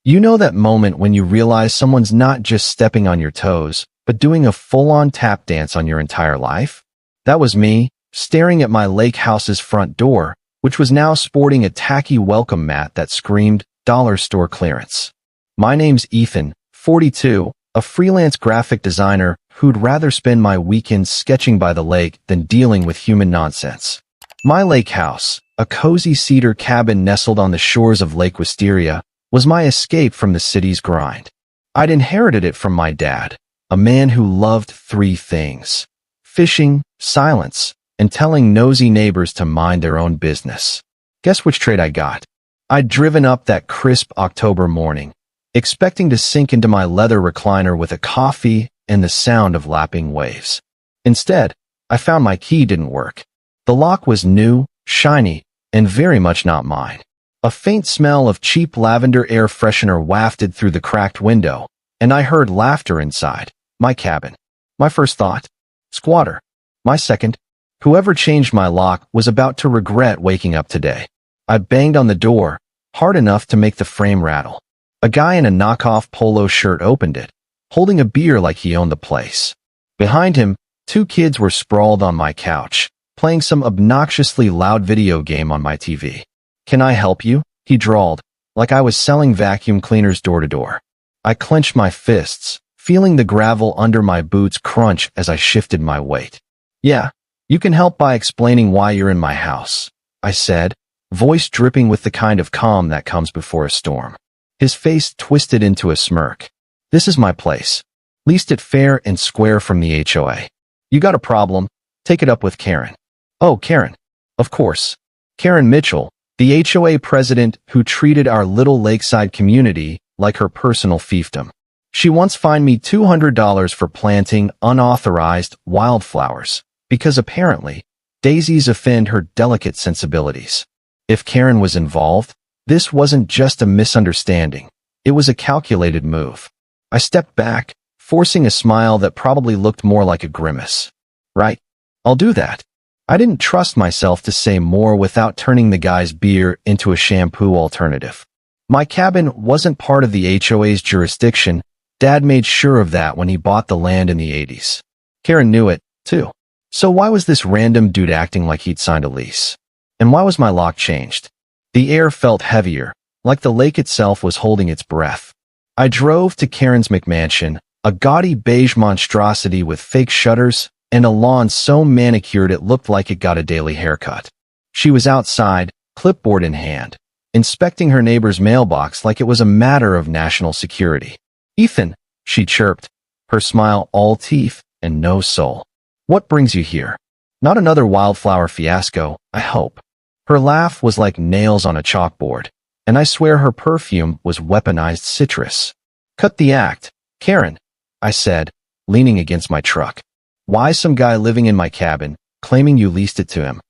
You know that moment when you realize someone's not just stepping on your toes, but doing a full-on tap dance on your entire life? That was me, staring at my lake house's front door, which was now sporting a tacky welcome mat that screamed, "Dollar store clearance." My name's Ethan, 42, a freelance graphic designer who'd rather spend my weekends sketching by the lake than dealing with human nonsense. My lake house, a cozy cedar cabin nestled on the shores of Lake Wisteria, was my escape from the city's grind. I'd inherited it from my dad, a man who loved three things: fishing, silence, and telling nosy neighbors to mind their own business. Guess which trait I got? I'd driven up that crisp October morning, expecting to sink into my leather recliner with a coffee and the sound of lapping waves. Instead, I found my key didn't work. The lock was new, shiny, and very much not mine. A faint smell of cheap lavender air freshener wafted through the cracked window, and I heard laughter inside my cabin. My first thought, squatter. My second, whoever changed my lock was about to regret waking up today. I banged on the door, hard enough to make the frame rattle. A guy in a knockoff polo shirt opened it, holding a beer like he owned the place. Behind him, two kids were sprawled on my couch, playing some obnoxiously loud video game on my TV. "Can I help you?" he drawled, like I was selling vacuum cleaners door to door. I clenched my fists, feeling the gravel under my boots crunch as I shifted my weight. "Yeah, you can help by explaining why you're in my house," I said, voice dripping with the kind of calm that comes before a storm. His face twisted into a smirk. "This is my place. Leased it fair and square from the HOA. You got a problem? Take it up with Karen." "Oh, Karen. Of course. Karen Mitchell, the HOA president who treated our little lakeside community like her personal fiefdom. She once fined me $200 for planting unauthorized wildflowers, because apparently, daisies offend her delicate sensibilities. If Karen was involved, this wasn't just a misunderstanding. It was a calculated move." I stepped back, forcing a smile that probably looked more like a grimace. "Right. I'll do that." I didn't trust myself to say more without turning the guy's beer into a shampoo alternative. My cabin wasn't part of the HOA's jurisdiction. Dad made sure of that when he bought the land in the 80s. Karen knew it, too. So why was this random dude acting like he'd signed a lease? And why was my lock changed? The air felt heavier, like the lake itself was holding its breath. I drove to Karen's McMansion, a gaudy beige monstrosity with fake shutters and a lawn so manicured it looked like it got a daily haircut. She was outside, clipboard in hand, inspecting her neighbor's mailbox like it was a matter of national security. "Ethan," she chirped, her smile all teeth and no soul. "What brings you here? Not another wildflower fiasco, I hope." Her laugh was like nails on a chalkboard, and I swear her perfume was weaponized citrus. "Cut the act, Karen," I said, leaning against my truck. "Why some guy living in my cabin, claiming you leased it to him?"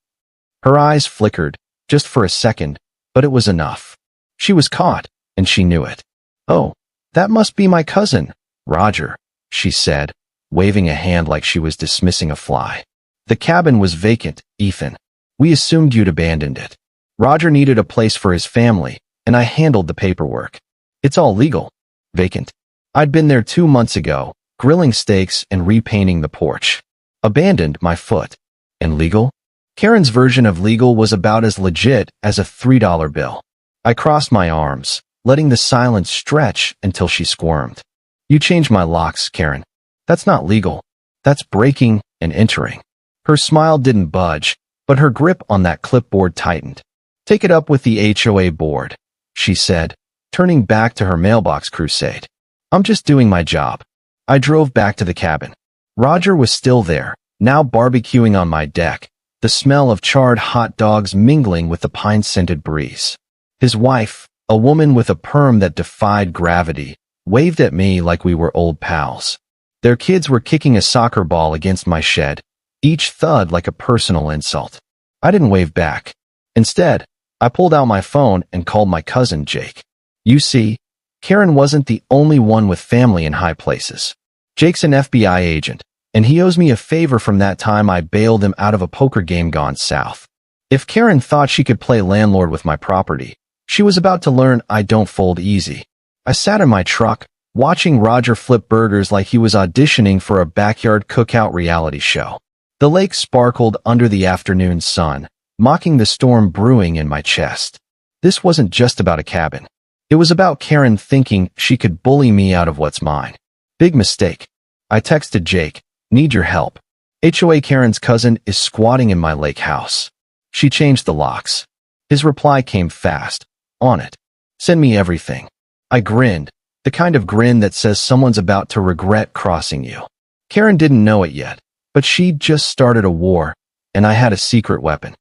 Her eyes flickered, just for a second, but it was enough. She was caught, and she knew it. "Oh, that must be my cousin, Roger," she said, waving a hand like she was dismissing a fly. "The cabin was vacant, Ethan. We assumed you'd abandoned it. Roger needed a place for his family, and I handled the paperwork. It's all legal. Vacant. I'd been there 2 months ago, grilling steaks and repainting the porch. Abandoned, my foot. And legal? Karen's version of legal was about as legit as a $3 bill. I crossed my arms, letting the silence stretch until she squirmed. "You changed my locks, Karen. That's not legal. That's breaking and entering." Her smile didn't budge, but her grip on that clipboard tightened. "Take it up with the HOA board," she said, turning back to her mailbox crusade. "I'm just doing my job." I drove back to the cabin. Roger was still there, now barbecuing on my deck, the smell of charred hot dogs mingling with the pine-scented breeze. His wife, a woman with a perm that defied gravity, waved at me like we were old pals. Their kids were kicking a soccer ball against my shed, each thud like a personal insult. I didn't wave back. Instead, I pulled out my phone and called my cousin Jake. You see, Karen wasn't the only one with family in high places. Jake's an FBI agent, and he owes me a favor from that time I bailed him out of a poker game gone south. If Karen thought she could play landlord with my property, she was about to learn I don't fold easy. I sat in my truck, watching Roger flip burgers like he was auditioning for a backyard cookout reality show. The lake sparkled under the afternoon sun, mocking the storm brewing in my chest. This wasn't just about a cabin. It was about Karen thinking she could bully me out of what's mine. Big mistake. I texted Jake, "Need your help. HOA Karen's cousin is squatting in my lake house. She changed the locks." His reply came fast. "On it. Send me everything." I grinned, the kind of grin that says someone's about to regret crossing you. Karen didn't know it yet, but she'd just started a war, and I had a secret weapon.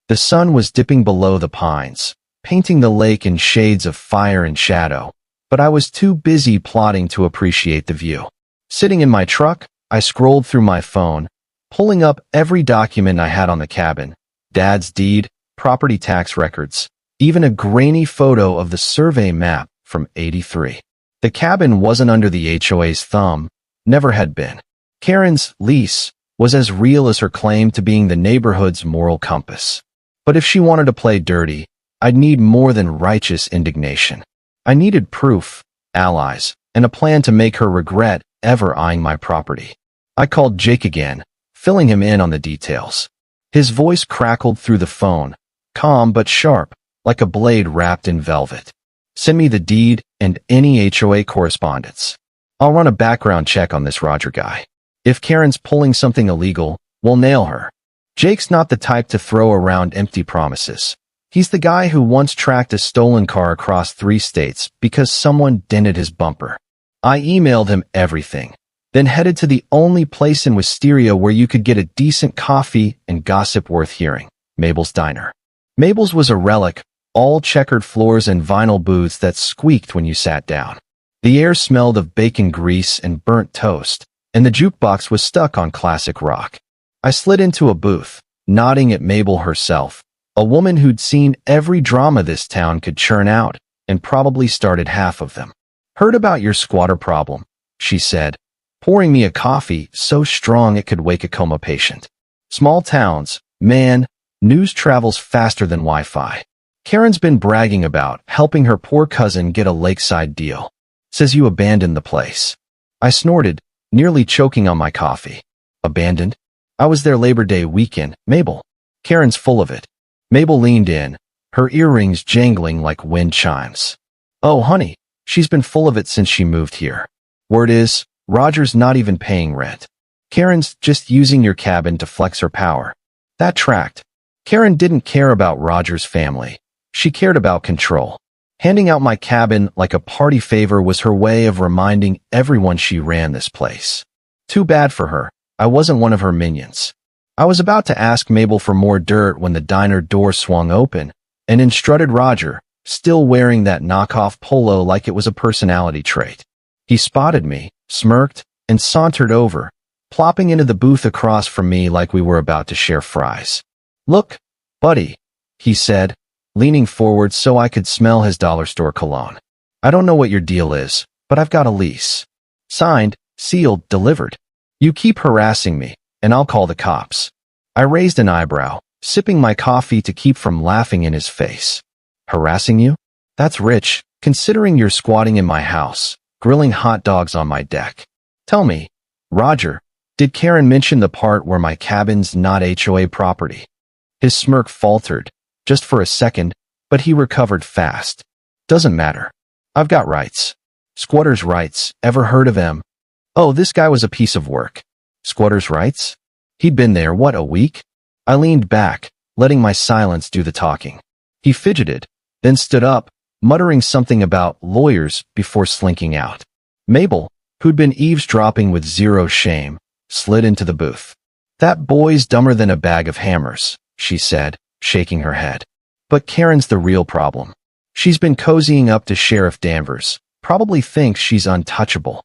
The sun was dipping below the pines, painting the lake in shades of fire and shadow, but I was too busy plotting to appreciate the view. Sitting in my truck, I scrolled through my phone, pulling up every document I had on the cabin: Dad's deed, property tax records, even a grainy photo of the survey map from '83. The cabin wasn't under the HOA's thumb, never had been. Karen's lease was as real as her claim to being the neighborhood's moral compass. But if she wanted to play dirty, I'd need more than righteous indignation. I needed proof, allies, and a plan to make her regret ever eyeing my property. I called Jake again, filling him in on the details. His voice crackled through the phone, calm but sharp, like a blade wrapped in velvet. "Send me the deed and any HOA correspondence. I'll run a background check on this Roger guy. If Karen's pulling something illegal, we'll nail her." Jake's not the type to throw around empty promises. He's the guy who once tracked a stolen car across 3 states because someone dented his bumper. I emailed him everything, then headed to the only place in Wisteria where you could get a decent coffee and gossip worth hearing: Mabel's Diner. Mabel's was a relic, all checkered floors and vinyl booths that squeaked when you sat down. The air smelled of bacon grease and burnt toast, and the jukebox was stuck on classic rock. I slid into a booth, nodding at Mabel herself, a woman who'd seen every drama this town could churn out, and probably started half of them. "Heard about your squatter problem," she said, pouring me a coffee so strong it could wake a coma patient. Small towns, man, news travels faster than Wi-Fi. Karen's been bragging about helping her poor cousin get a lakeside deal. Says you abandoned the place. I snorted, nearly choking on my coffee. Abandoned? I was there Labor Day weekend, Mabel. Karen's full of it. Mabel leaned in, her earrings jangling like wind chimes. "Oh, honey, she's been full of it since she moved here. Word is, Roger's not even paying rent. Karen's just using your cabin to flex her power." That tracked. Karen didn't care about Roger's family. She cared about control. Handing out my cabin like a party favor was her way of reminding everyone she ran this place. Too bad for her. I wasn't one of her minions. I was about to ask Mabel for more dirt when the diner door swung open, and in strutted Roger, still wearing that knockoff polo like it was a personality trait. He spotted me, smirked, and sauntered over, plopping into the booth across from me like we were about to share fries. "Look, buddy," he said, leaning forward so I could smell his dollar store cologne. "I don't know what your deal is, but I've got a lease. Signed, sealed, delivered. You keep harassing me, and I'll call the cops." I raised an eyebrow, sipping my coffee to keep from laughing in his face. "Harassing you? That's rich, considering you're squatting in my house, grilling hot dogs on my deck. Tell me, Roger, did Karen mention the part where my cabin's not HOA property?" His smirk faltered, just for a second, but he recovered fast. "Doesn't matter. I've got rights." "Squatters' rights, ever heard of them?" Oh, this guy was a piece of work. Squatters' rights? He'd been there, what, a week? I leaned back, letting my silence do the talking. He fidgeted, then stood up, muttering something about lawyers before slinking out. Mabel, who'd been eavesdropping with zero shame, slid into the booth. "That boy's dumber than a bag of hammers," she said, shaking her head. "But Karen's the real problem. She's been cozying up to Sheriff Danvers, probably thinks she's untouchable."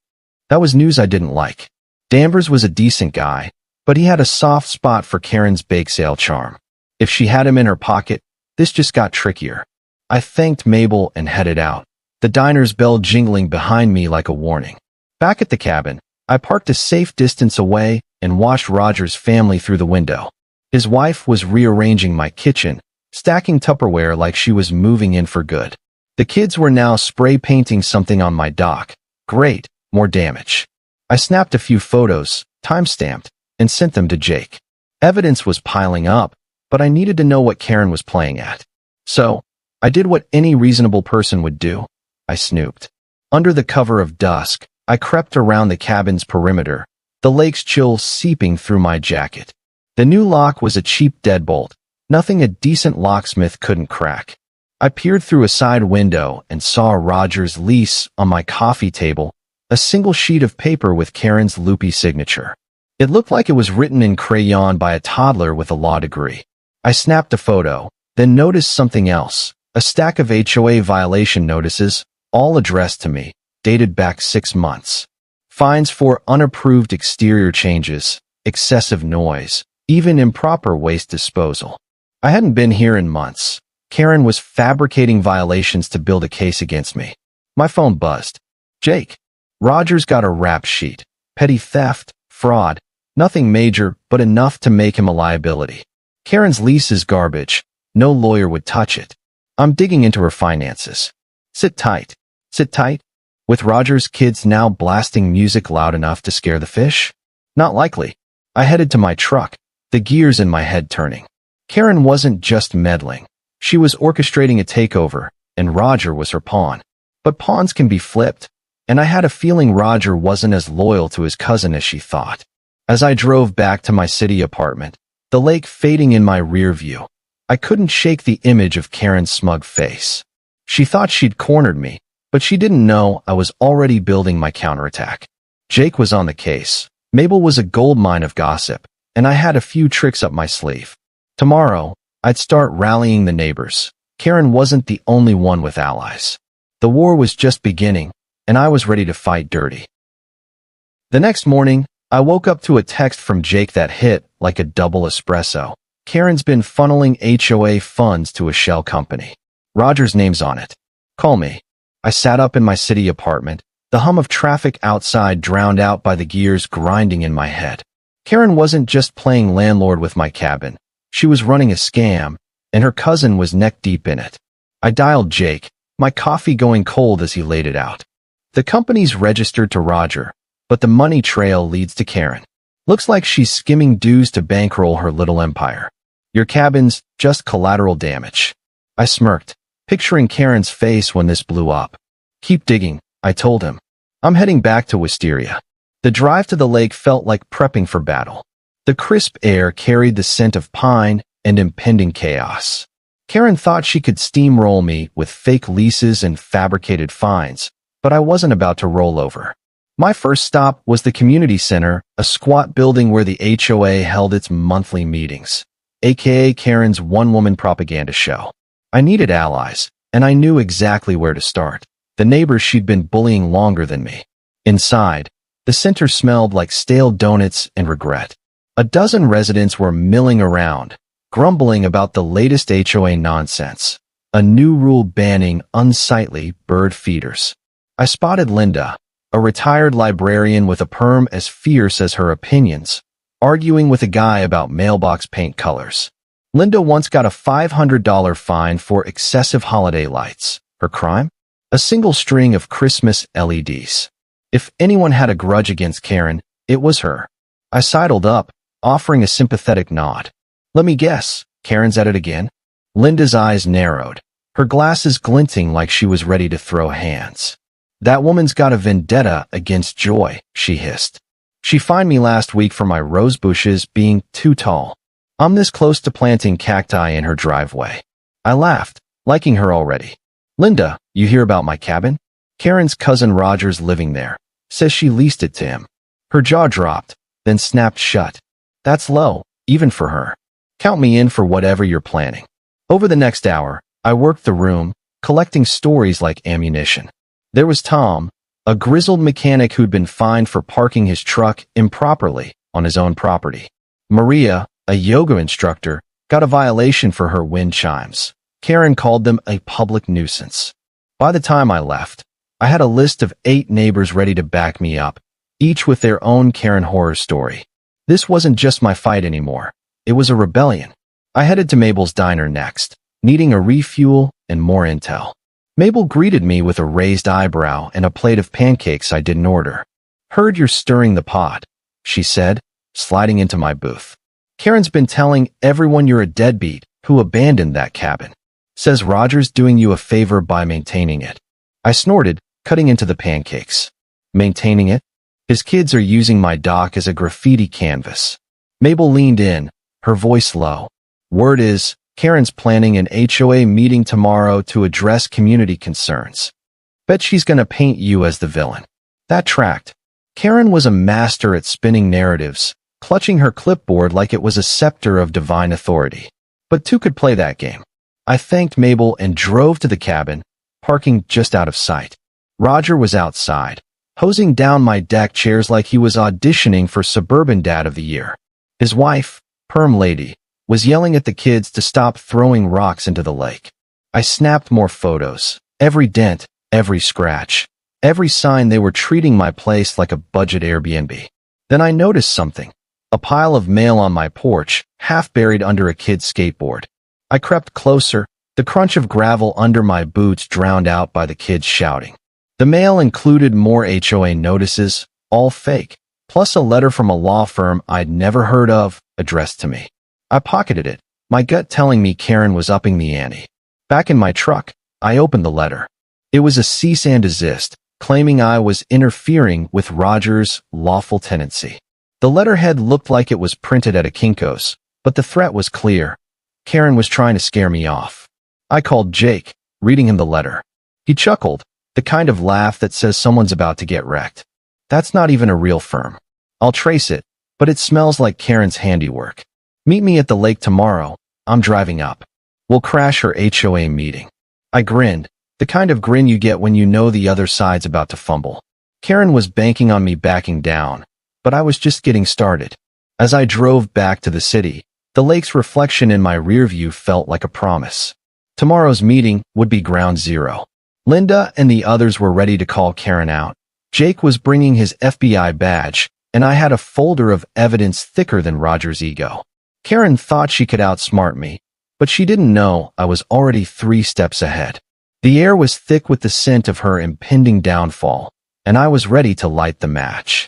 That was news I didn't like. Danvers was a decent guy, but he had a soft spot for Karen's bake sale charm. If she had him in her pocket, this just got trickier. I thanked Mabel and headed out, the diner's bell jingling behind me like a warning. Back at the cabin, I parked a safe distance away and watched Roger's family through the window. His wife was rearranging my kitchen, stacking Tupperware like she was moving in for good. The kids were now spray painting something on my dock. Great, more damage. I snapped a few photos, time-stamped, and sent them to Jake. Evidence was piling up, but I needed to know what Karen was playing at. So, I did what any reasonable person would do. I snooped. Under the cover of dusk, I crept around the cabin's perimeter, the lake's chill seeping through my jacket. The new lock was a cheap deadbolt, nothing a decent locksmith couldn't crack. I peered through a side window and saw Roger's lease on my coffee table, a single sheet of paper with Karen's loopy signature. It looked like it was written in crayon by a toddler with a law degree. I snapped a photo, then noticed something else, a stack of HOA violation notices, all addressed to me, dated back 6 months. Fines for unapproved exterior changes, excessive noise, even improper waste disposal. I hadn't been here in months. Karen was fabricating violations to build a case against me. My phone buzzed. Jake. Roger's got a rap sheet. Petty theft, fraud, nothing major, but enough to make him a liability. Karen's lease is garbage. No lawyer would touch it. I'm digging into her finances. Sit tight. Sit tight? With Roger's kids now blasting music loud enough to scare the fish? Not likely. I headed to my truck, the gears in my head turning. Karen wasn't just meddling. She was orchestrating a takeover, and Roger was her pawn. But pawns can be flipped, and I had a feeling Roger wasn't as loyal to his cousin as she thought. As I drove back to my city apartment, the lake fading in my rear view, I couldn't shake the image of Karen's smug face. She thought she'd cornered me, but she didn't know I was already building my counterattack. Jake was on the case. Mabel was a goldmine of gossip, and I had a few tricks up my sleeve. Tomorrow, I'd start rallying the neighbors. Karen wasn't the only one with allies. The war was just beginning, and I was ready to fight dirty. The next morning, I woke up to a text from Jake that hit like a double espresso. Karen's been funneling HOA funds to a shell company. Roger's name's on it. Call me. I sat up in my city apartment, the hum of traffic outside drowned out by the gears grinding in my head. Karen wasn't just playing landlord with my cabin. She was running a scam, and her cousin was neck-deep in it. I dialed Jake, my coffee going cold as he laid it out. The company's registered to Roger, but the money trail leads to Karen. Looks like she's skimming dues to bankroll her little empire. Your cabin's just collateral damage. I smirked, picturing Karen's face when this blew up. Keep digging, I told him. I'm heading back to Wisteria. The drive to the lake felt like prepping for battle. The crisp air carried the scent of pine and impending chaos. Karen thought she could steamroll me with fake leases and fabricated fines, but I wasn't about to roll over. My first stop was the community center, a squat building where the HOA held its monthly meetings, aka Karen's one-woman propaganda show. I needed allies, and I knew exactly where to start. The neighbors she'd been bullying longer than me. Inside, the center smelled like stale donuts and regret. A dozen residents were milling around, grumbling about the latest HOA nonsense, a new rule banning unsightly bird feeders. I spotted Linda, a retired librarian with a perm as fierce as her opinions, arguing with a guy about mailbox paint colors. Linda once got a $500 fine for excessive holiday lights. Her crime? A single string of Christmas LEDs. If anyone had a grudge against Karen, it was her. I sidled up, offering a sympathetic nod. Let me guess, Karen's at it again? Linda's eyes narrowed, her glasses glinting like she was ready to throw hands. That woman's got a vendetta against Joy, she hissed. She fined me last week for my rose bushes being too tall. I'm this close to planting cacti in her driveway. I laughed, liking her already. Linda, you hear about my cabin? Karen's cousin Roger's living there. Says she leased it to him. Her jaw dropped, then snapped shut. That's low, even for her. Count me in for whatever you're planning. Over the next hour, I worked the room, collecting stories like ammunition. There was Tom, a grizzled mechanic who'd been fined for parking his truck improperly on his own property. Maria, a yoga instructor, got a violation for her wind chimes. Karen called them a public nuisance. By the time I left, I had a list of 8 neighbors ready to back me up, each with their own Karen horror story. This wasn't just my fight anymore. It was a rebellion. I headed to Mabel's diner next, needing a refuel and more intel. Mabel greeted me with a raised eyebrow and a plate of pancakes I didn't order. "Heard you're stirring the pot," she said, sliding into my booth. "Karen's been telling everyone you're a deadbeat who abandoned that cabin. Says Roger's doing you a favor by maintaining it." I snorted, cutting into the pancakes. "Maintaining it? His kids are using my dock as a graffiti canvas." Mabel leaned in, her voice low. "Word is, Karen's planning an HOA meeting tomorrow to address community concerns. Bet she's gonna paint you as the villain." That tracked. Karen was a master at spinning narratives, clutching her clipboard like it was a scepter of divine authority. But two could play that game. I thanked Mabel and drove to the cabin, parking just out of sight. Roger was outside, hosing down my deck chairs like he was auditioning for Suburban Dad of the Year. His wife, Perm Lady, was yelling at the kids to stop throwing rocks into the lake. I snapped more photos, every dent, every scratch, every sign they were treating my place like a budget Airbnb. Then I noticed something, a pile of mail on my porch, half buried under a kid's skateboard. I crept closer, the crunch of gravel under my boots drowned out by the kids shouting. The mail included more HOA notices, all fake, plus a letter from a law firm I'd never heard of, addressed to me. I pocketed it, my gut telling me Karen was upping the ante. Back in my truck, I opened the letter. It was a cease and desist, claiming I was interfering with Roger's lawful tenancy. The letterhead looked like it was printed at a Kinko's, but the threat was clear. Karen was trying to scare me off. I called Jake, reading him the letter. He chuckled, the kind of laugh that says someone's about to get wrecked. "That's not even a real firm. I'll trace it, but it smells like Karen's handiwork. Meet me at the lake tomorrow. I'm driving up. We'll crash her HOA meeting." I grinned, the kind of grin you get when you know the other side's about to fumble. Karen was banking on me backing down, but I was just getting started. As I drove back to the city, the lake's reflection in my rearview felt like a promise. Tomorrow's meeting would be ground zero. Linda and the others were ready to call Karen out. Jake was bringing his FBI badge, and I had a folder of evidence thicker than Roger's ego. Karen thought she could outsmart me, but she didn't know I was already 3 steps ahead. The air was thick with the scent of her impending downfall, and I was ready to light the match.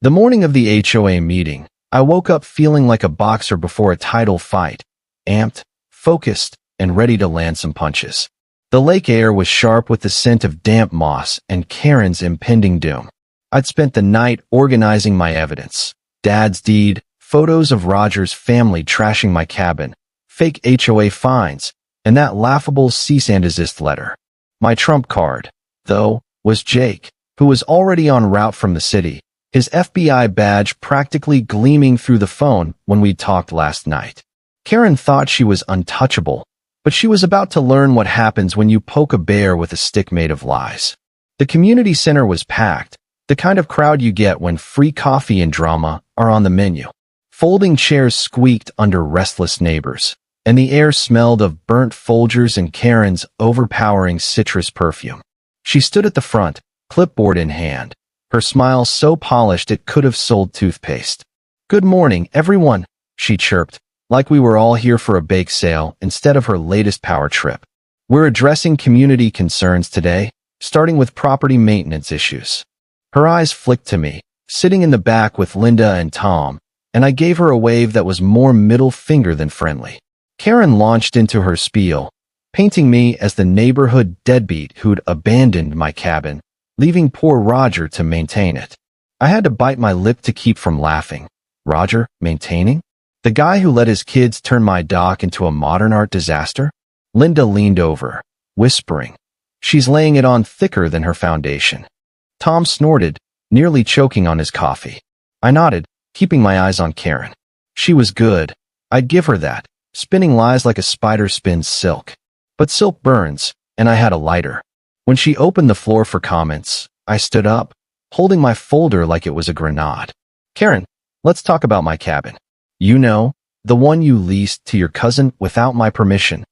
The morning of the HOA meeting, I woke up feeling like a boxer before a title fight, amped, focused, and ready to land some punches. The lake air was sharp with the scent of damp moss and Karen's impending doom. I'd spent the night organizing my evidence. Dad's deed, photos of Roger's family trashing my cabin, fake HOA fines, and that laughable cease and desist letter. My trump card, though, was Jake, who was already en route from the city, his FBI badge practically gleaming through the phone when we talked last night. Karen thought she was untouchable, but she was about to learn what happens when you poke a bear with a stick made of lies. The community center was packed, the kind of crowd you get when free coffee and drama are on the menu. Folding chairs squeaked under restless neighbors, and the air smelled of burnt Folgers and Karen's overpowering citrus perfume. She stood at the front, clipboard in hand, her smile so polished it could have sold toothpaste. "Good morning, everyone," she chirped, like we were all here for a bake sale instead of her latest power trip. "We're addressing community concerns today, starting with property maintenance issues." Her eyes flicked to me, sitting in the back with Linda and Tom, and I gave her a wave that was more middle finger than friendly. Karen launched into her spiel, painting me as the neighborhood deadbeat who'd abandoned my cabin, leaving poor Roger to maintain it. I had to bite my lip to keep from laughing. Roger, maintaining? The guy who let his kids turn my dock into a modern art disaster? Linda leaned over, whispering, "She's laying it on thicker than her foundation." Tom snorted, nearly choking on his coffee. I nodded, keeping my eyes on Karen. She was good. I'd give her that, spinning lies like a spider spins silk. But silk burns, and I had a lighter. When she opened the floor for comments, I stood up, holding my folder like it was a grenade. "Karen, let's talk about my cabin. You know, the one you leased to your cousin without my permission."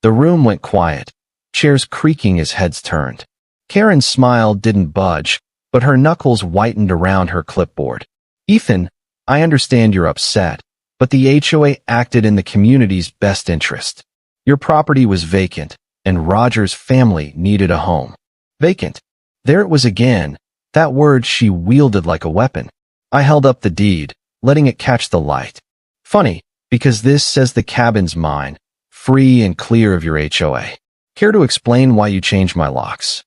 The room went quiet, chairs creaking as heads turned. Karen's smile didn't budge, but her knuckles whitened around her clipboard. "Ethan, I understand you're upset, but the HOA acted in the community's best interest. Your property was vacant, and Roger's family needed a home. Vacant. There it was again, that word she wielded like a weapon. I held up the deed, letting it catch the light. Funny, because this says the cabin's mine, free and clear of your HOA. Care to explain why you changed my locks?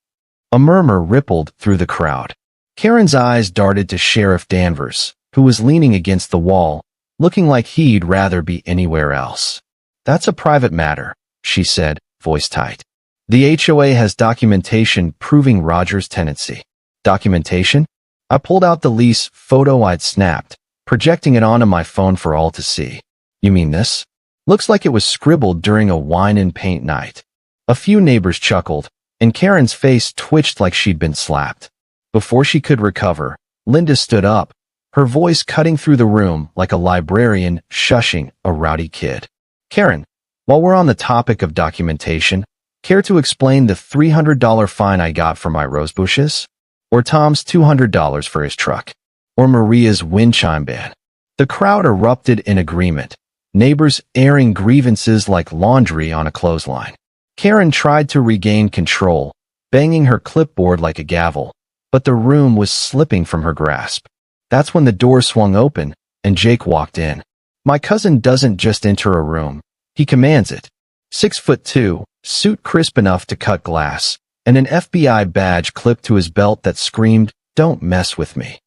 A murmur rippled through the crowd. Karen's eyes darted to Sheriff Danvers, who was leaning against the wall, looking like he'd rather be anywhere else. That's a private matter, she said, voice tight. The HOA has documentation proving Roger's tenancy. Documentation? I pulled out the lease photo I'd snapped, projecting it onto my phone for all to see. You mean this? Looks like it was scribbled during a wine and paint night. A few neighbors chuckled, and Karen's face twitched like she'd been slapped. Before she could recover, Linda stood up, her voice cutting through the room like a librarian shushing a rowdy kid. Karen, while we're on the topic of documentation, care to explain the $300 fine I got for my rose bushes? Or Tom's $200 for his truck? Or Maria's wind chime ban? The crowd erupted in agreement, neighbors airing grievances like laundry on a clothesline. Karen tried to regain control, banging her clipboard like a gavel, but the room was slipping from her grasp. That's when the door swung open, and Jake walked in. My cousin doesn't just enter a room, he commands it. 6'2", suit crisp enough to cut glass, and an FBI badge clipped to his belt that screamed, "Don't mess with me."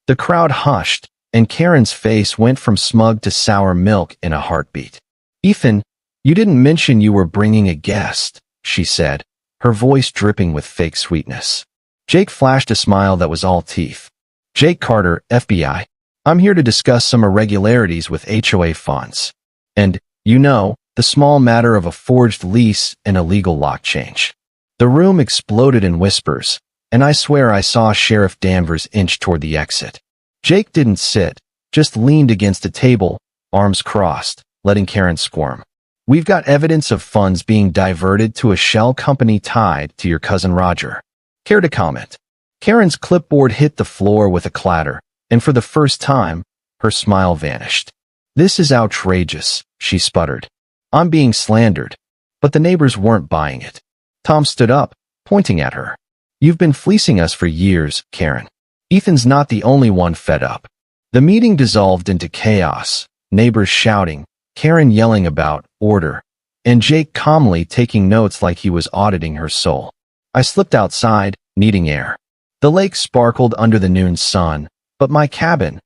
The crowd hushed, and Karen's face went from smug to sour milk in a heartbeat. Ethan, you didn't mention you were bringing a guest, she said, her voice dripping with fake sweetness. Jake flashed a smile that was all teeth. Jake Carter, FBI. I'm here to discuss some irregularities with HOA funds. And, the small matter of a forged lease and illegal lock change. The room exploded in whispers, and I swear I saw Sheriff Danvers inch toward the exit. Jake didn't sit, just leaned against a table, arms crossed, letting Karen squirm. We've got evidence of funds being diverted to a shell company tied to your cousin Roger. Care to comment? Karen's clipboard hit the floor with a clatter, and for the first time, her smile vanished. This is outrageous, she sputtered. I'm being slandered. But the neighbors weren't buying it. Tom stood up, pointing at her. You've been fleecing us for years, Karen. Ethan's not the only one fed up. The meeting dissolved into chaos, neighbors shouting, Karen yelling about order, and Jake calmly taking notes like he was auditing her soul. I slipped outside, needing air. The lake sparkled under the noon sun, but my cabin,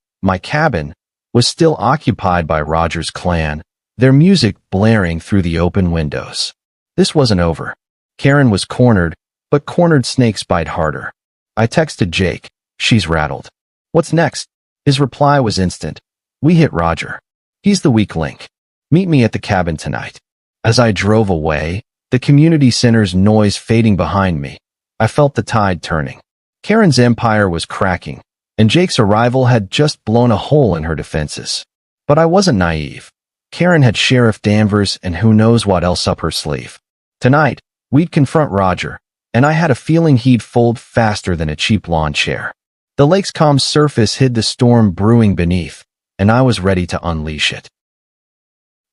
was still occupied by Roger's clan, their music blaring through the open windows. This wasn't over. Karen was cornered, but cornered snakes bite harder. I texted Jake. She's rattled. What's next? His reply was instant. We hit Roger. He's the weak link. Meet me at the cabin tonight. As I drove away, the community center's noise fading behind me, I felt the tide turning. Karen's empire was cracking, and Jake's arrival had just blown a hole in her defenses. But I wasn't naive. Karen had Sheriff Danvers and who knows what else up her sleeve. Tonight, we'd confront Roger, and I had a feeling he'd fold faster than a cheap lawn chair. The lake's calm surface hid the storm brewing beneath, and I was ready to unleash it.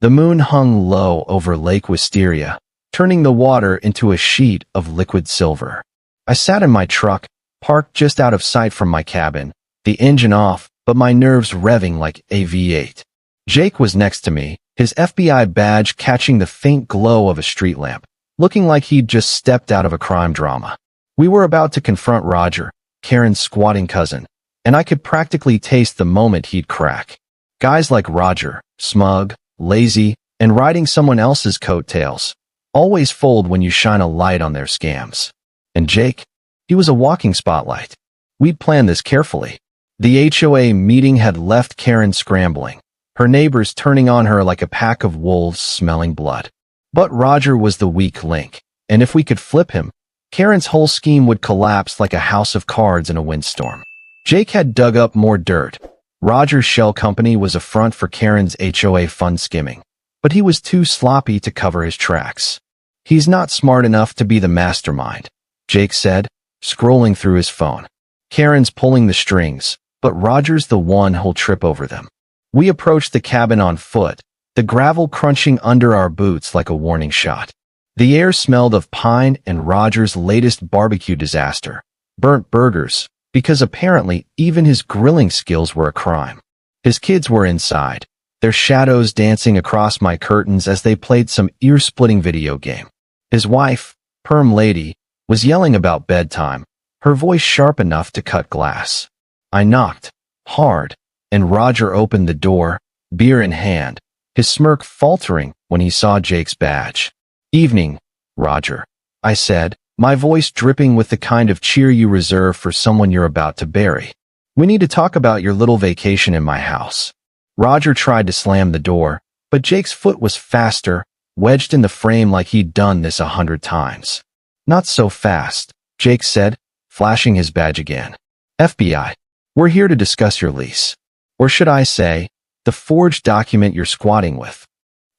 The moon hung low over Lake Wisteria, turning the water into a sheet of liquid silver. I sat in my truck, parked just out of sight from my cabin, the engine off, but my nerves revving like a V8. Jake was next to me, his FBI badge catching the faint glow of a street lamp, looking like he'd just stepped out of a crime drama. We were about to confront Roger, Karen's squatting cousin, and I could practically taste the moment he'd crack. Guys like Roger, smug, lazy, and riding someone else's coattails, always fold when you shine a light on their scams. And Jake? He was a walking spotlight. We'd planned this carefully. The HOA meeting had left Karen scrambling, her neighbors turning on her like a pack of wolves smelling blood. But Roger was the weak link, and if we could flip him, Karen's whole scheme would collapse like a house of cards in a windstorm. Jake had dug up more dirt. Roger's shell company was a front for Karen's HOA fund skimming, but he was too sloppy to cover his tracks. He's not smart enough to be the mastermind, Jake said, scrolling through his phone. Karen's pulling the strings, but Roger's the one who'll trip over them. We approached the cabin on foot, the gravel crunching under our boots like a warning shot. The air smelled of pine and Roger's latest barbecue disaster, burnt burgers, because apparently even his grilling skills were a crime. His kids were inside, their shadows dancing across my curtains as they played some ear-splitting video game. His wife, perm lady, was yelling about bedtime, her voice sharp enough to cut glass. I knocked, hard, and Roger opened the door, beer in hand, his smirk faltering when he saw Jake's badge. "Evening, Roger," I said, my voice dripping with the kind of cheer you reserve for someone you're about to bury. "We need to talk about your little vacation in my house." Roger tried to slam the door, but Jake's foot was faster, wedged in the frame like he'd done this 100 times. "Not so fast," Jake said, flashing his badge again. "FBI, we're here to discuss your lease. Or should I say, the forged document you're squatting with."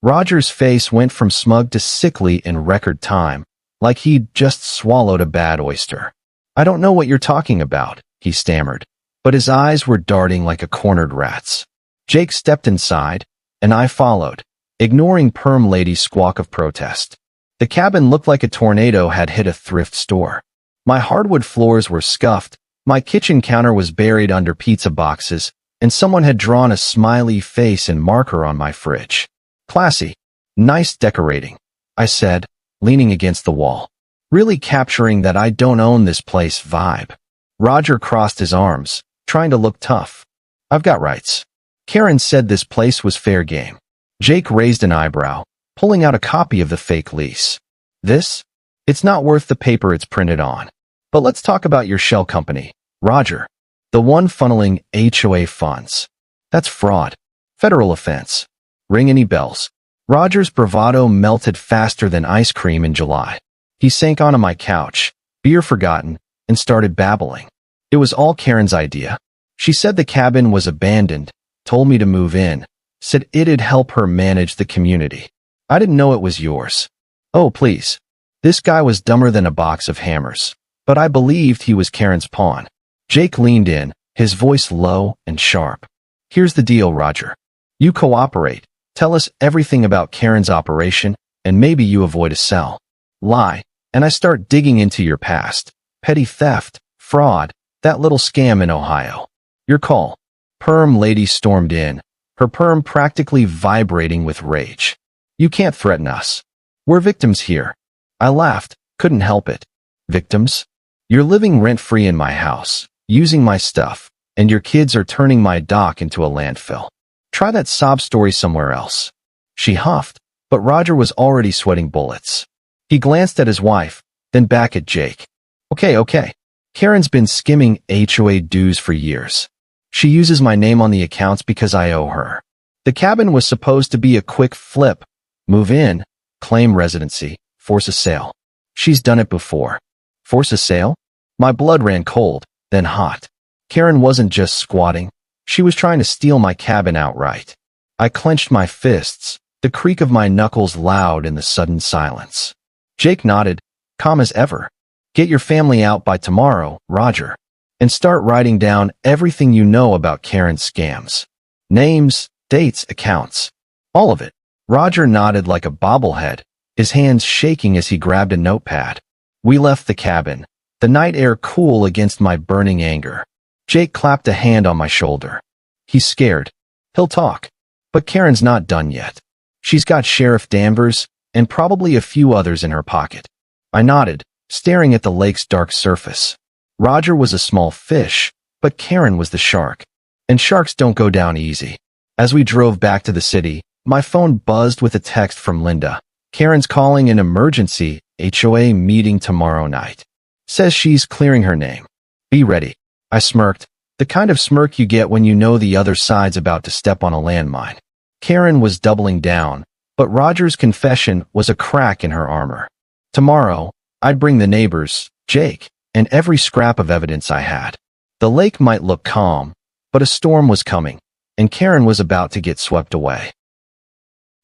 Roger's face went from smug to sickly in record time, like he'd just swallowed a bad oyster. "I don't know what you're talking about," he stammered, but his eyes were darting like a cornered rat's. Jake stepped inside, and I followed, ignoring perm lady's squawk of protest. The cabin looked like a tornado had hit a thrift store. My hardwood floors were scuffed, my kitchen counter was buried under pizza boxes, and someone had drawn a smiley face in marker on my fridge. "Classy. Nice decorating," I said, leaning against the wall, really capturing that I don't own this place vibe. Roger crossed his arms, trying to look tough. "I've got rights." Karen said this place was fair game. Jake raised an eyebrow, pulling out a copy of the fake lease. "This? It's not worth the paper it's printed on. But let's talk about your shell company, Roger. The one funneling HOA funds. That's fraud. Federal offense. Ring any bells?" Roger's bravado melted faster than ice cream in July. He sank onto my couch, beer forgotten, and started babbling. It was all Karen's idea. She said the cabin was abandoned, told me to move in, said it'd help her manage the community. "I didn't know it was yours." "Oh, please." This guy was dumber than a box of hammers, but I believed he was Karen's pawn. Jake leaned in, his voice low and sharp. "Here's the deal, Roger. You cooperate, tell us everything about Karen's operation, and maybe you avoid a cell. Lie, and I start digging into your past. Petty theft, fraud, that little scam in Ohio. Your call." Perm lady stormed in, her perm practically vibrating with rage. "You can't threaten us. We're victims here." I laughed, couldn't help it. "Victims? You're living rent-free in my house, using my stuff, and your kids are turning my dock into a landfill. Try that sob story somewhere else." She huffed, but Roger was already sweating bullets. He glanced at his wife, then back at Jake. Okay. Karen's been skimming HOA dues for years. She uses my name on the accounts because I owe her. The cabin was supposed to be a quick flip. Move in, claim residency, force a sale. She's done it before. Force a sale? My blood ran cold, then hot. Karen wasn't just squatting. She was trying to steal my cabin outright. I clenched my fists, the creak of my knuckles loud in the sudden silence. Jake nodded, calm as ever. "Get your family out by tomorrow, Roger. And start writing down everything you know about Karen's scams. Names, dates, accounts. All of it." Roger nodded like a bobblehead, his hands shaking as he grabbed a notepad. We left the cabin, the night air cool against my burning anger. Jake clapped a hand on my shoulder. "He's scared. He'll talk. But Karen's not done yet. She's got Sheriff Danvers and probably a few others in her pocket." I nodded, staring at the lake's dark surface. Roger was a small fish, but Karen was the shark. And sharks don't go down easy. As we drove back to the city, my phone buzzed with a text from Linda. "Karen's calling an emergency HOA meeting tomorrow night. Says she's clearing her name. Be ready." I smirked, the kind of smirk you get when you know the other side's about to step on a landmine. Karen was doubling down, but Roger's confession was a crack in her armor. Tomorrow, I'd bring the neighbors, Jake, and every scrap of evidence I had. The lake might look calm, but a storm was coming, and Karen was about to get swept away.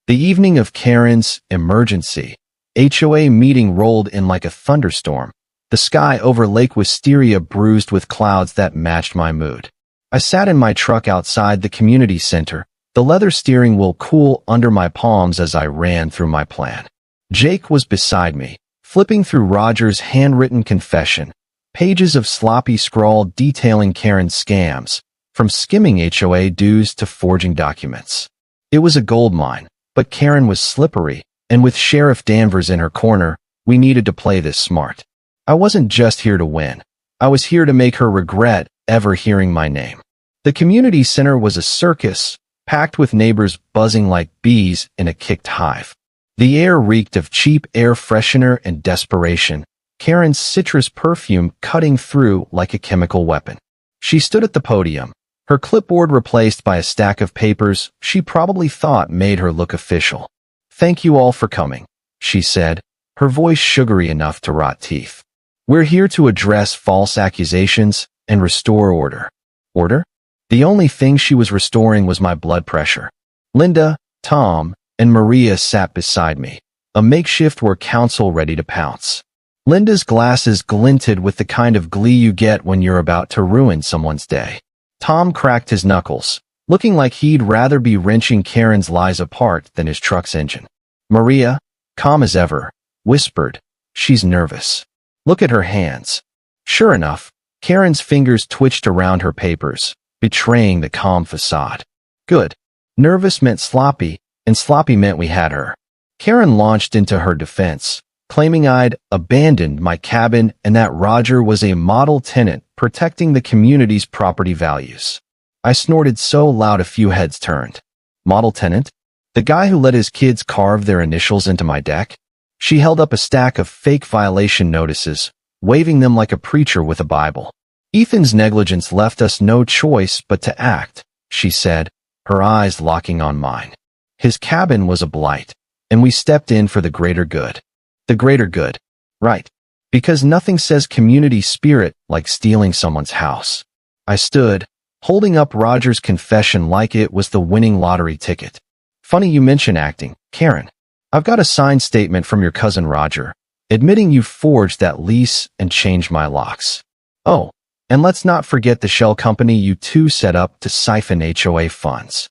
The evening of Karen's emergency HOA meeting rolled in like a thunderstorm, the sky over Lake Wisteria bruised with clouds that matched my mood. I sat in my truck outside the community center, the leather steering wheel cool under my palms as I ran through my plan. Jake was beside me, flipping through Roger's handwritten confession, pages of sloppy scrawl detailing Karen's scams, from skimming HOA dues to forging documents. It was a goldmine, but Karen was slippery, and with Sheriff Danvers in her corner, we needed to play this smart. I wasn't just here to win. I was here to make her regret ever hearing my name. The community center was a circus, packed with neighbors buzzing like bees in a kicked hive. The air reeked of cheap air freshener and desperation, Karen's citrus perfume cutting through like a chemical weapon. She stood at the podium, her clipboard replaced by a stack of papers she probably thought made her look official. "Thank you all for coming," she said, her voice sugary enough to rot teeth. "We're here to address false accusations and restore order." Order? The only thing she was restoring was my blood pressure. Linda, Tom, and Maria sat beside me, a makeshift were counsel ready to pounce. Linda's glasses glinted with the kind of glee you get when you're about to ruin someone's day. Tom cracked his knuckles, looking like he'd rather be wrenching Karen's lies apart than his truck's engine. Maria, calm as ever, whispered, "She's nervous. Look at her hands." Sure enough, Karen's fingers twitched around her papers, betraying the calm facade. Good. Nervous meant sloppy, and sloppy meant we had her. Karen launched into her defense, claiming I'd abandoned my cabin and that Roger was a model tenant protecting the community's property values. I snorted so loud a few heads turned. Model tenant? The guy who let his kids carve their initials into my deck? She held up a stack of fake violation notices, waving them like a preacher with a Bible. "Ethan's negligence left us no choice but to act," she said, her eyes locking on mine. "His cabin was a blight, and we stepped in for the greater good." The greater good. Right. Because nothing says community spirit like stealing someone's house. I stood, holding up Roger's confession like it was the winning lottery ticket. "Funny you mention acting, Karen. I've got a signed statement from your cousin Roger, admitting you forged that lease and changed my locks. Oh, and let's not forget the shell company you two set up to siphon HOA funds."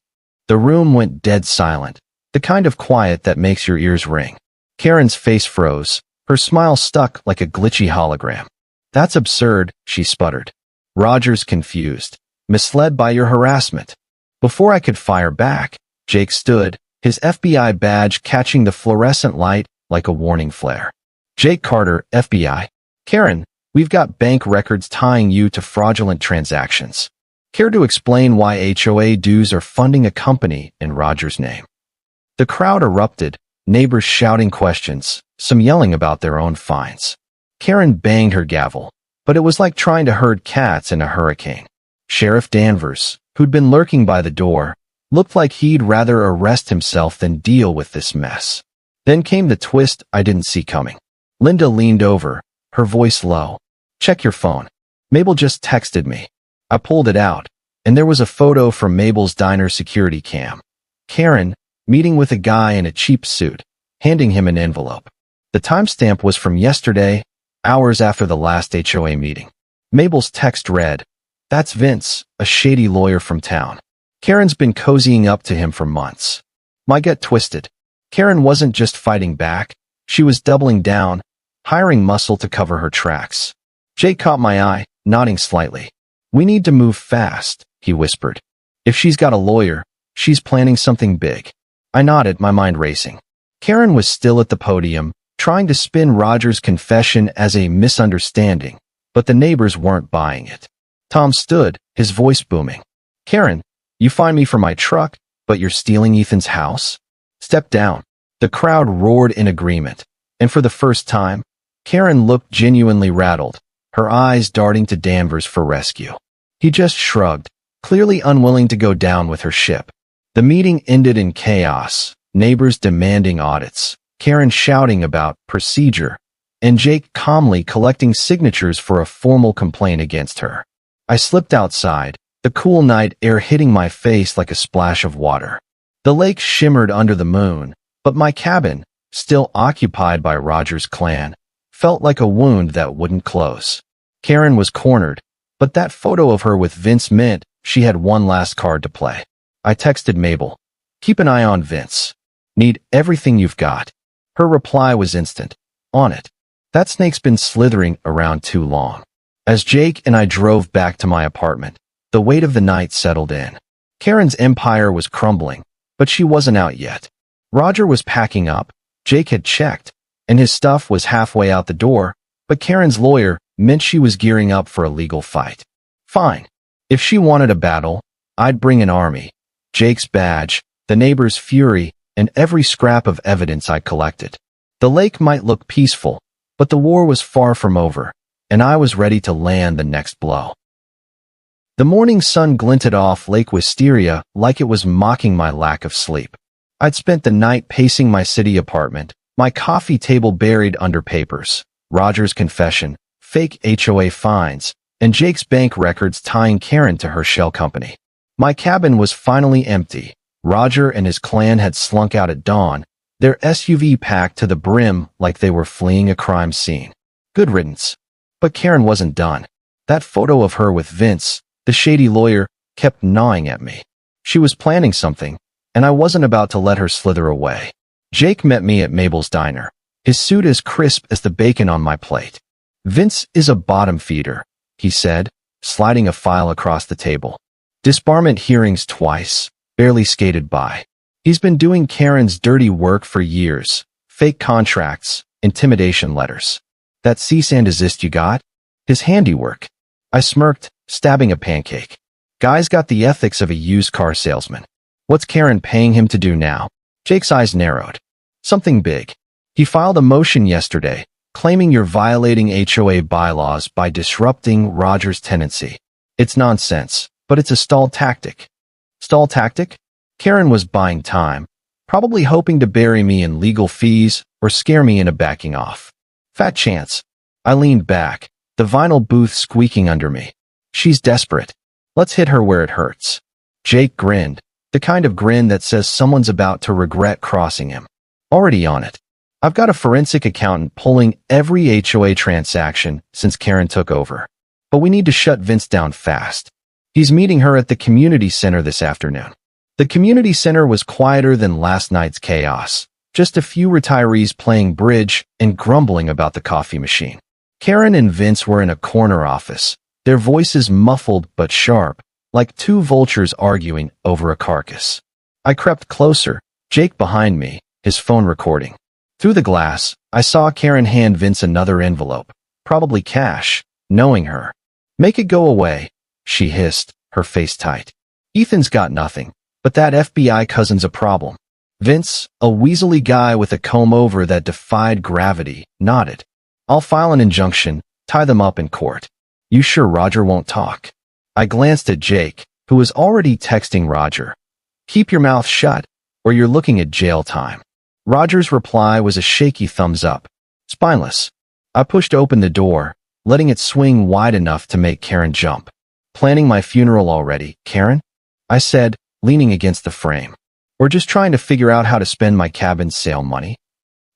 The room went dead silent, the kind of quiet that makes your ears ring. Karen's face froze, her smile stuck like a glitchy hologram. "That's absurd," she sputtered. "Roger's confused, misled by your harassment." Before I could fire back, Jake stood, his FBI badge catching the fluorescent light like a warning flare. "Jake Carter, FBI. Karen, we've got bank records tying you to fraudulent transactions. Care to explain why HOA dues are funding a company in Roger's name?" The crowd erupted, neighbors shouting questions, some yelling about their own fines. Karen banged her gavel, but it was like trying to herd cats in a hurricane. Sheriff Danvers, who'd been lurking by the door, looked like he'd rather arrest himself than deal with this mess. Then came the twist I didn't see coming. Linda leaned over, her voice low. "Check your phone. Mabel just texted me." I pulled it out, and there was a photo from Mabel's diner security cam. Karen, meeting with a guy in a cheap suit, handing him an envelope. The timestamp was from yesterday, hours after the last HOA meeting. Mabel's text read, "That's Vince, a shady lawyer from town. Karen's been cozying up to him for months." My gut twisted. Karen wasn't just fighting back, she was doubling down, hiring muscle to cover her tracks. Jake caught my eye, nodding slightly. "We need to move fast," he whispered. "If she's got a lawyer, she's planning something big." I nodded, my mind racing. Karen was still at the podium, trying to spin Roger's confession as a misunderstanding, but the neighbors weren't buying it. Tom stood, his voice booming. "Karen, you find me for my truck, but you're stealing Ethan's house? Step down." The crowd roared in agreement, and for the first time, Karen looked genuinely rattled, her eyes darting to Danvers for rescue. He just shrugged, clearly unwilling to go down with her ship. The meeting ended in chaos, neighbors demanding audits, Karen shouting about procedure, and Jake calmly collecting signatures for a formal complaint against her. I slipped outside, the cool night air hitting my face like a splash of water. The lake shimmered under the moon, but my cabin, still occupied by Roger's clan, felt like a wound that wouldn't close. Karen was cornered, but that photo of her with Vince meant she had one last card to play. I texted Mabel, "Keep an eye on Vince. Need everything you've got." Her reply was instant. On it. That snake's been slithering around too long. As Jake and I drove back to my apartment, the weight of the night settled in. Karen's empire was crumbling, but she wasn't out yet. Roger was packing up, Jake had checked, and his stuff was halfway out the door, but Karen's lawyer meant she was gearing up for a legal fight. Fine. If she wanted a battle, I'd bring an army. Jake's badge, the neighbor's fury, and every scrap of evidence I collected. The lake might look peaceful, but the war was far from over, and I was ready to land the next blow. The morning sun glinted off Lake Wisteria like it was mocking my lack of sleep. I'd spent the night pacing my city apartment, my coffee table buried under papers, Roger's confession, fake HOA fines, and Jake's bank records tying Karen to her shell company. My cabin was finally empty. Roger and his clan had slunk out at dawn, their SUV packed to the brim like they were fleeing a crime scene. Good riddance. But Karen wasn't done. That photo of her with Vince, the shady lawyer, kept gnawing at me. She was planning something, and I wasn't about to let her slither away. Jake met me at Mabel's diner, his suit as crisp as the bacon on my plate. Vince is a bottom feeder, he said, sliding a file across the table. Disbarment hearings twice, barely skated by. He's been doing Karen's dirty work for years. Fake contracts, intimidation letters. That cease and desist you got? His handiwork. I smirked, stabbing a pancake. Guy's got the ethics of a used car salesman. What's Karen paying him to do now? Jake's eyes narrowed. Something big. He filed a motion yesterday, claiming you're violating HOA bylaws by disrupting Roger's tenancy. It's nonsense, but it's a stall tactic. Stall tactic? Karen was buying time, probably hoping to bury me in legal fees or scare me into backing off. Fat chance. I leaned back, the vinyl booth squeaking under me. She's desperate. Let's hit her where it hurts. Jake grinned, the kind of grin that says someone's about to regret crossing him. Already on it. I've got a forensic accountant pulling every HOA transaction since Karen took over. But we need to shut Vince down fast. He's meeting her at the community center this afternoon. The community center was quieter than last night's chaos. Just a few retirees playing bridge and grumbling about the coffee machine. Karen and Vince were in a corner office, their voices muffled but sharp, like two vultures arguing over a carcass. I crept closer, Jake behind me, his phone recording. Through the glass, I saw Karen hand Vince another envelope, probably cash, knowing her. Make it go away, she hissed, her face tight. Ethan's got nothing, but that FBI cousin's a problem. Vince, a weaselly guy with a comb-over that defied gravity, nodded. I'll file an injunction, tie them up in court. You sure Roger won't talk? I glanced at Jake, who was already texting Roger. Keep your mouth shut, or you're looking at jail time. Roger's reply was a shaky thumbs up. Spineless. I pushed open the door, letting it swing wide enough to make Karen jump. Planning my funeral already, Karen? I said, leaning against the frame. Or just trying to figure out how to spend my cabin sale money?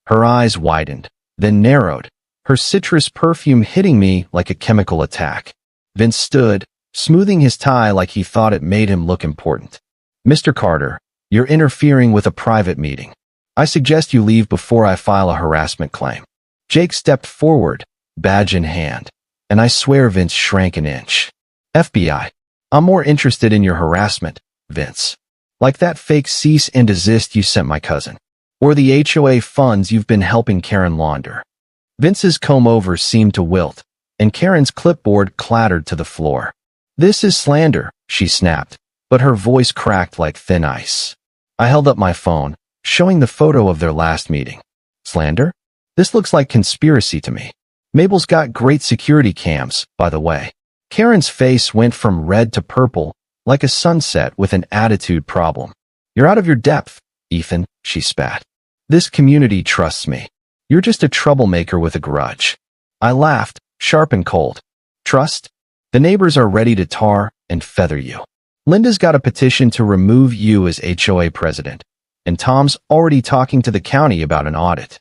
Her eyes widened, then narrowed, her citrus perfume hitting me like a chemical attack. Vince stood, smoothing his tie like he thought it made him look important. Mr. Carter, you're interfering with a private meeting. I suggest you leave before I file a harassment claim. Jake stepped forward, badge in hand, and I swear Vince shrank an inch. FBI, I'm more interested in your harassment, Vince. Like that fake cease and desist you sent my cousin. Or the HOA funds you've been helping Karen launder. Vince's comb-over seemed to wilt, and Karen's clipboard clattered to the floor. This is slander, she snapped, but her voice cracked like thin ice. I held up my phone, showing the photo of their last meeting. Slander? This looks like conspiracy to me. Mabel's got great security cams, by the way. Karen's face went from red to purple, like a sunset with an attitude problem. You're out of your depth, Ethan, she spat. This community trusts me. You're just a troublemaker with a grudge. I laughed, sharp and cold. Trust? The neighbors are ready to tar and feather you. Linda's got a petition to remove you as HOA president, and Tom's already talking to the county about an audit.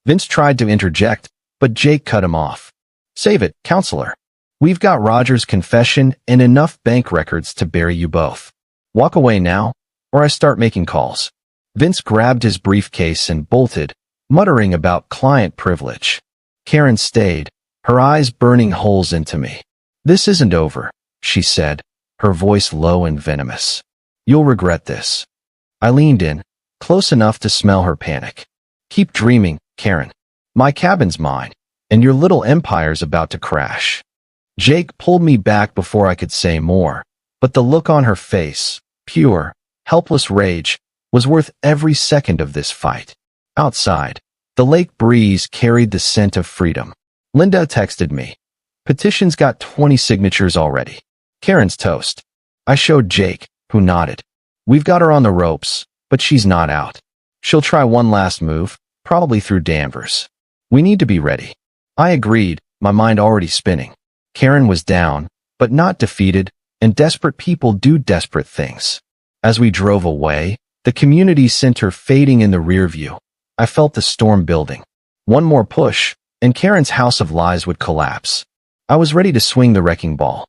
Vince tried to interject, but Jake cut him off. Save it, counselor. We've got Roger's confession and enough bank records to bury you both. Walk away now, or I start making calls. Vince grabbed his briefcase and bolted, muttering about client privilege. Karen stayed, her eyes burning holes into me. "This isn't over," she said, her voice low and venomous. "You'll regret this." I leaned in, close enough to smell her panic. "Keep dreaming, Karen. My cabin's mine, and your little empire's about to crash." Jake pulled me back before I could say more, but the look on her face, pure, helpless rage, was worth every second of this fight. Outside, the lake breeze carried the scent of freedom. Linda texted me. "Petition's got 20 signatures already. Karen's toast." I showed Jake, who nodded. "We've got her on the ropes, but she's not out. She'll try one last move, probably through Danvers. We need to be ready." I agreed, my mind already spinning. Karen was down, but not defeated, and desperate people do desperate things. As we drove away, the community center fading in the rear view, I felt the storm building. One more push, and Karen's house of lies would collapse. I was ready to swing the wrecking ball.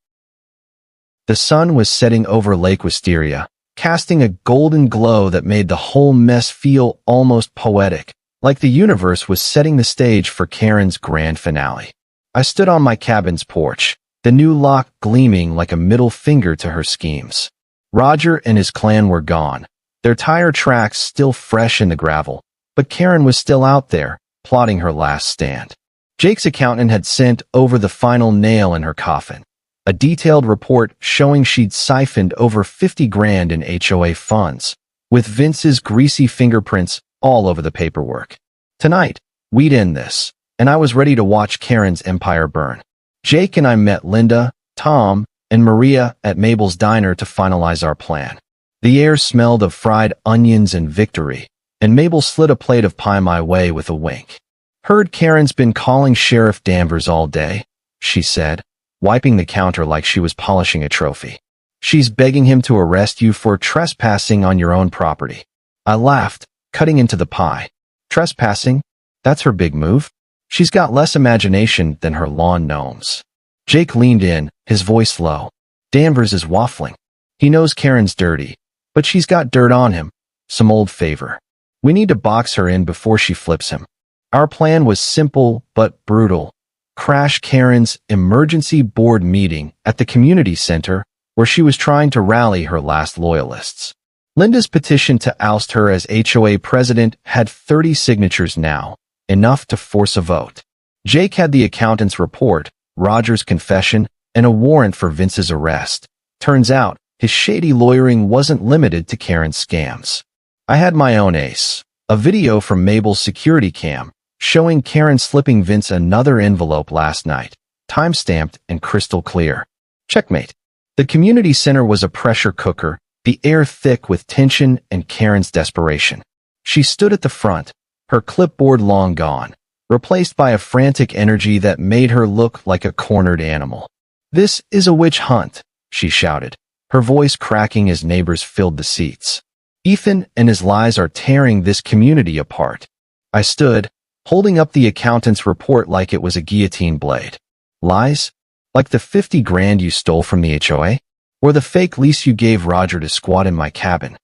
The sun was setting over Lake Wisteria, casting a golden glow that made the whole mess feel almost poetic, like the universe was setting the stage for Karen's grand finale. I stood on my cabin's porch, the new lock gleaming like a middle finger to her schemes. Roger and his clan were gone, their tire tracks still fresh in the gravel, but Karen was still out there, plotting her last stand. Jake's accountant had sent over the final nail in her coffin, a detailed report showing she'd siphoned over 50 grand in HOA funds, with Vince's greasy fingerprints all over the paperwork. Tonight, we'd end this, and I was ready to watch Karen's empire burn. Jake and I met Linda, Tom, and Maria at Mabel's diner to finalize our plan. The air smelled of fried onions and victory, and Mabel slid a plate of pie my way with a wink. "Heard Karen's been calling Sheriff Danvers all day," she said, wiping the counter like she was polishing a trophy. "She's begging him to arrest you for trespassing on your own property." I laughed, cutting into the pie. "Trespassing? That's her big move? She's got less imagination than her lawn gnomes." Jake leaned in, his voice low. "Danvers is waffling. He knows Karen's dirty, but she's got dirt on him, some old favor. We need to box her in before she flips him." Our plan was simple but brutal. Crash Karen's emergency board meeting at the community center, where she was trying to rally her last loyalists. Linda's petition to oust her as HOA president had 30 signatures now, enough to force a vote. Jake had the accountant's report, Roger's confession, and a warrant for Vince's arrest. Turns out, his shady lawyering wasn't limited to Karen's scams. I had my own ace, a video from Mabel's security cam, showing Karen slipping Vince another envelope last night, time-stamped and crystal clear. Checkmate. The community center was a pressure cooker, the air thick with tension and Karen's desperation. She stood at the front, her clipboard long gone, replaced by a frantic energy that made her look like a cornered animal. "This is a witch hunt," she shouted, her voice cracking as neighbors filled the seats. "Ethan and his lies are tearing this community apart." I stood, holding up the accountant's report like it was a guillotine blade. "Lies? Like the 50 grand you stole from the HOA? Or the fake lease you gave Roger to squat in my cabin?"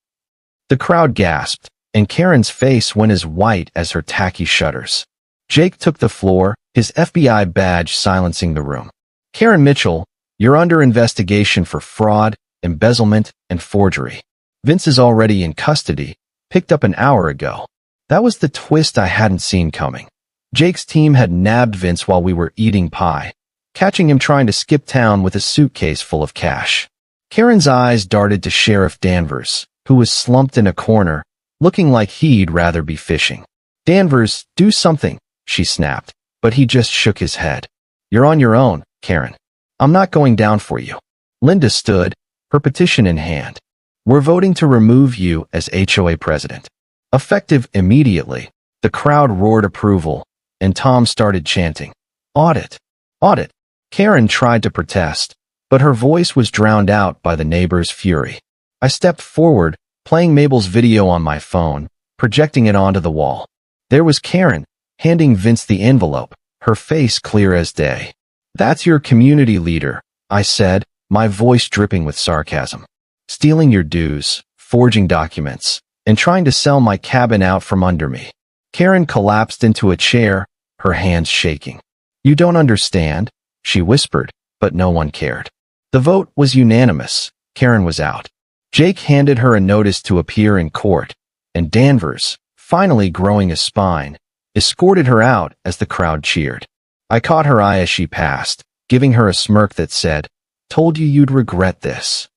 The crowd gasped, and Karen's face went as white as her tacky shutters. Jake took the floor, his FBI badge silencing the room. "Karen Mitchell, you're under investigation for fraud, embezzlement, and forgery. Vince is already in custody, picked up an hour ago." That was the twist I hadn't seen coming. Jake's team had nabbed Vince while we were eating pie, catching him trying to skip town with a suitcase full of cash. Karen's eyes darted to Sheriff Danvers, who was slumped in a corner, looking like he'd rather be fishing. "Danvers, do something," she snapped, but he just shook his head. "You're on your own, Karen. I'm not going down for you." Linda stood, her petition in hand. "We're voting to remove you as HOA president." Effective immediately, the crowd roared approval, and Tom started chanting, "Audit! Audit!" Karen tried to protest, but her voice was drowned out by the neighbors' fury. I stepped forward, playing Mabel's video on my phone, projecting it onto the wall. There was Karen, handing Vince the envelope, her face clear as day. "That's your community leader," I said, my voice dripping with sarcasm. "Stealing your dues, forging documents, and trying to sell my cabin out from under me." Karen collapsed into a chair, her hands shaking. You don't understand, she whispered, but no one cared. The vote was unanimous. Karen was out. Jake handed her a notice to appear in court, and Danvers, finally growing a spine, escorted her out as the crowd cheered. I caught her eye as she passed, giving her a smirk that said, "Told you you'd regret this."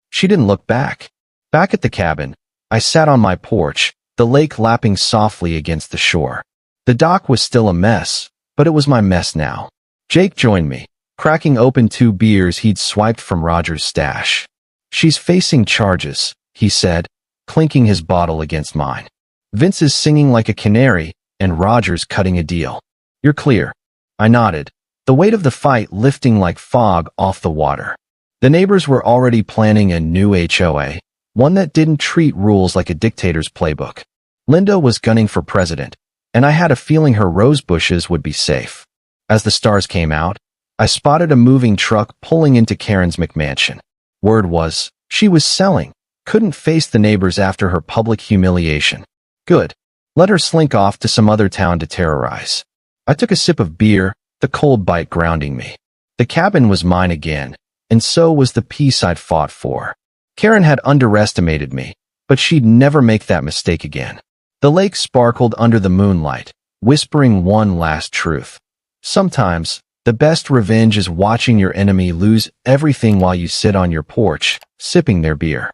She didn't look back. Back at the cabin, I sat on my porch, the lake lapping softly against the shore. The dock was still a mess, but it was my mess now. Jake joined me, cracking open 2 beers he'd swiped from Roger's stash. "She's facing charges," he said, clinking his bottle against mine. "Vince is singing like a canary, and Roger's cutting a deal. You're clear." I nodded, the weight of the fight lifting like fog off the water. The neighbors were already planning a new HOA, one that didn't treat rules like a dictator's playbook. Linda was gunning for president, and I had a feeling her rose bushes would be safe. As the stars came out, I spotted a moving truck pulling into Karen's McMansion. Word was, she was selling, couldn't face the neighbors after her public humiliation. Good. Let her slink off to some other town to terrorize. I took a sip of beer, the cold bite grounding me. The cabin was mine again, and so was the peace I'd fought for. Karen had underestimated me, but she'd never make that mistake again. The lake sparkled under the moonlight, whispering one last truth. Sometimes, the best revenge is watching your enemy lose everything while you sit on your porch, sipping their beer.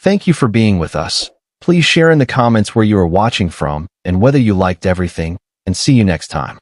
Thank you for being with us. Please share in the comments where you are watching from and whether you liked everything, and see you next time.